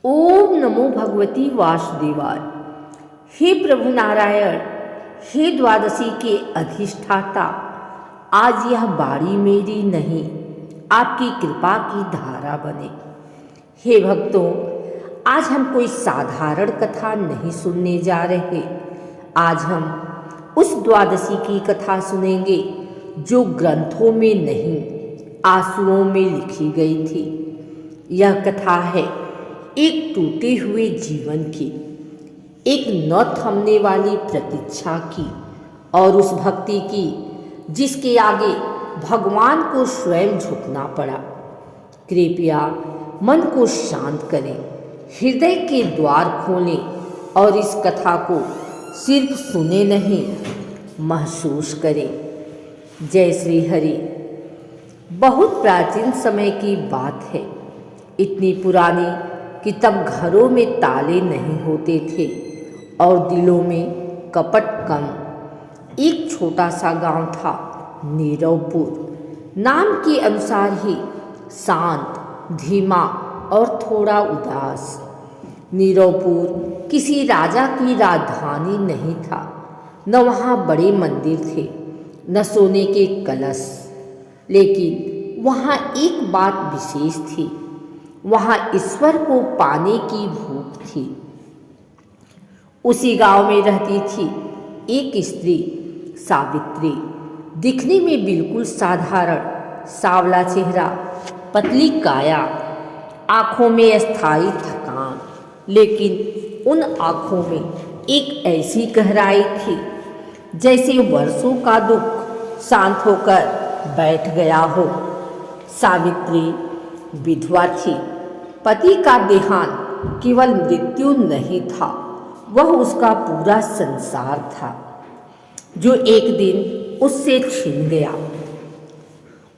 ओम नमो भगवती वासुदेवाय। हे प्रभु नारायण, हे द्वादशी के अधिष्ठाता, आज यह बारी मेरी नहीं, आपकी कृपा की धारा बने। हे भक्तों, आज हम कोई साधारण कथा नहीं सुनने जा रहे। आज हम उस द्वादशी की कथा सुनेंगे जो ग्रंथों में नहीं, आंसुओं में लिखी गई थी। यह कथा है एक टूटे हुए जीवन की, एक न थमने वाली प्रतीक्षा की और उस भक्ति की जिसके आगे भगवान को स्वयं झुकना पड़ा। कृपया मन को शांत करें, हृदय के द्वार खोलें और इस कथा को सिर्फ सुने नहीं, महसूस करें। जय श्री हरि। बहुत प्राचीन समय की बात है, इतनी पुरानी कि तब घरों में ताले नहीं होते थे और दिलों में कपट कम। एक छोटा सा गांव था, नीरवपुर। नाम के अनुसार ही शांत, धीमा और थोड़ा उदास। नीरवपुर किसी राजा की राजधानी नहीं था, न वहाँ बड़े मंदिर थे, न सोने के कलश। लेकिन वहाँ एक बात विशेष थी, वहाँ ईश्वर को पाने की भूख थी। उसी गांव में रहती थी एक स्त्री, सावित्री। दिखने में बिल्कुल साधारण, सांवला चेहरा, पतली काया, आँखों में अस्थाई थकान। लेकिन उन आँखों में एक ऐसी गहराई थी जैसे वर्षों का दुख शांत होकर बैठ गया हो। सावित्री विधवा थी। पति का देहांत केवल मृत्यु नहीं था, वह उसका पूरा संसार था जो एक दिन उससे छिन गया।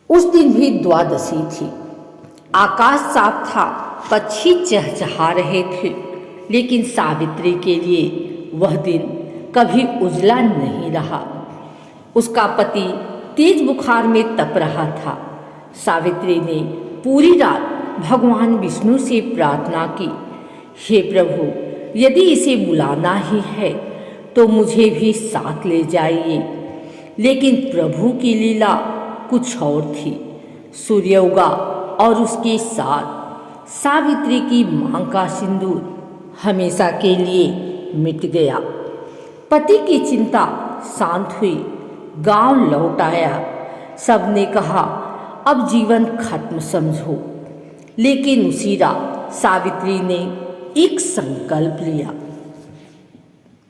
उस दिन भी द्वादशी थी। आकाश साफ था, पक्षी चहचहा रहे थे, लेकिन सावित्री के लिए वह दिन कभी उजला नहीं रहा। उसका पति तेज बुखार में तप रहा था। सावित्री ने पूरी रात भगवान विष्णु से प्रार्थना की, हे प्रभु, यदि इसे बुलाना ही है तो मुझे भी साथ ले जाइए। लेकिन प्रभु की लीला कुछ और थी। सूर्य उगा और उसके साथ सावित्री की मांग का सिंदूर हमेशा के लिए मिट गया। पति की चिंता शांत हुई, गांव लौट आया। सबने कहा, अब जीवन खत्म समझो। लेकिन उसी रात सावित्री ने एक संकल्प लिया।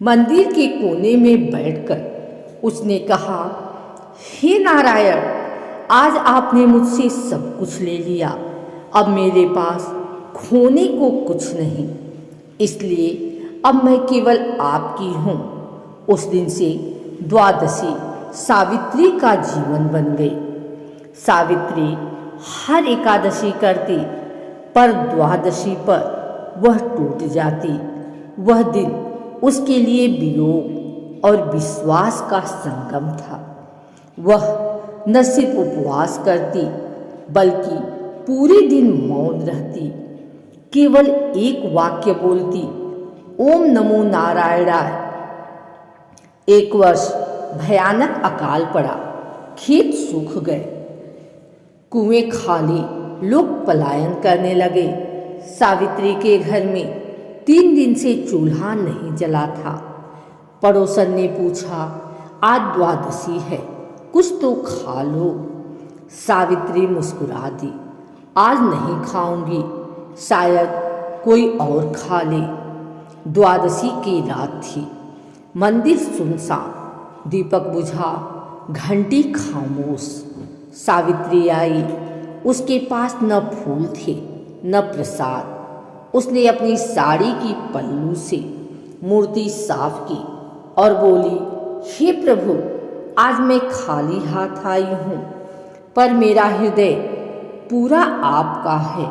मंदिर के कोने में बैठकर उसने कहा, हे नारायण, आज आपने मुझसे सब कुछ ले लिया, अब मेरे पास खोने को कुछ नहीं, इसलिए अब मैं केवल आपकी हूँ। उस दिन से द्वादशी सावित्री का जीवन बन गई। सावित्री हर एकादशी करती, पर द्वादशी पर वह टूट जाती। वह दिन उसके लिए वियोग और विश्वास का संगम था। वह न सिर्फ उपवास करती, बल्कि पूरे दिन मौन रहती, केवल एक वाक्य बोलती, ओम नमो नारायणाय। एक वर्ष भयानक अकाल पड़ा, खेत सूख गए, कुएं खाली, लोग पलायन करने लगे। सावित्री के घर में 3 दिन से चूल्हा नहीं जला था। पड़ोसन ने पूछा, आज द्वादशी है, कुछ तो खा लो। सावित्री मुस्कुरा दी, आज नहीं खाऊंगी, शायद कोई और खा ले। द्वादशी की रात थी। मंदिर सुनसान, दीपक बुझा, घंटी खामोश। सावित्री आई। उसके पास न फूल थे न प्रसाद। उसने अपनी साड़ी की पल्लू से मूर्ति साफ की और बोली, हे प्रभु, आज मैं खाली हाथ आई हूँ, पर मेरा हृदय पूरा आपका है।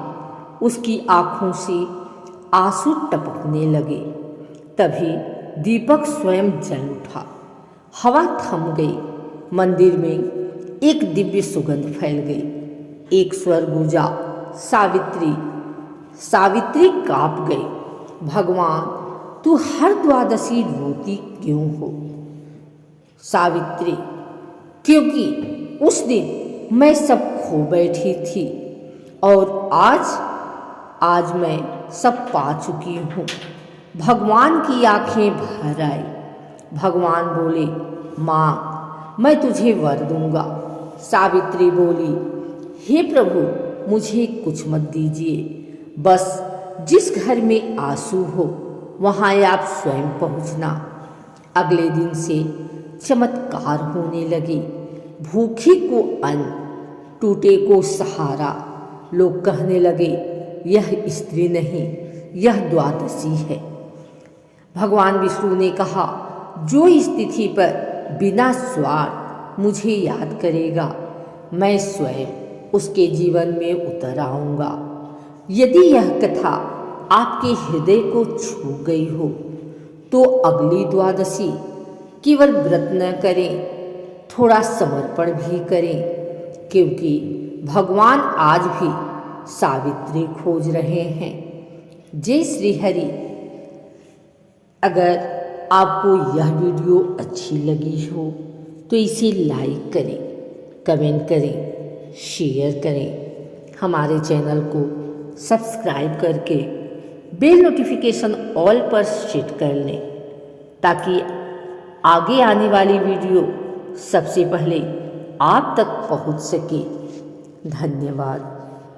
उसकी आँखों से आंसू टपकने लगे। तभी दीपक स्वयं जल उठा, हवा थम गई। मंदिर में एक दिव्य सुगंध फैल गई। एक स्वर गूंजा, सावित्री, सावित्री काँप गई। भगवान, तू हर द्वादशी रोती क्यों हो? सावित्री, क्योंकि उस दिन मैं सब खो बैठी थी और आज मैं सब पा चुकी हूँ। भगवान की आंखें भर आई। भगवान बोले, माँ, मैं तुझे वर दूंगा। सावित्री बोली, हे प्रभु, मुझे कुछ मत दीजिए, बस जिस घर में आंसू हो वहाँ आप स्वयं पहुँचना। अगले दिन से चमत्कार होने लगे। भूखे को अन्न, टूटे को सहारा। लोग कहने लगे, यह स्त्री नहीं, यह द्वादशी है। भगवान विष्णु ने कहा, जो इस तिथि पर बिना स्वार्थ मुझे याद करेगा, मैं स्वयं उसके जीवन में उतर आऊँगा। यदि यह कथा आपके हृदय को छू गई हो तो अगली द्वादशी केवल व्रत न करें, थोड़ा समर्पण भी करें, क्योंकि भगवान आज भी सावित्री खोज रहे हैं। जय श्री हरि। अगर आपको यह वीडियो अच्छी लगी हो तो इसे लाइक करें, कमेंट करें, शेयर करें। हमारे चैनल को सब्सक्राइब करके बेल नोटिफिकेशन ऑल पर सेट कर लें, ताकि आगे आने वाली वीडियो सबसे पहले आप तक पहुंच सके। धन्यवाद।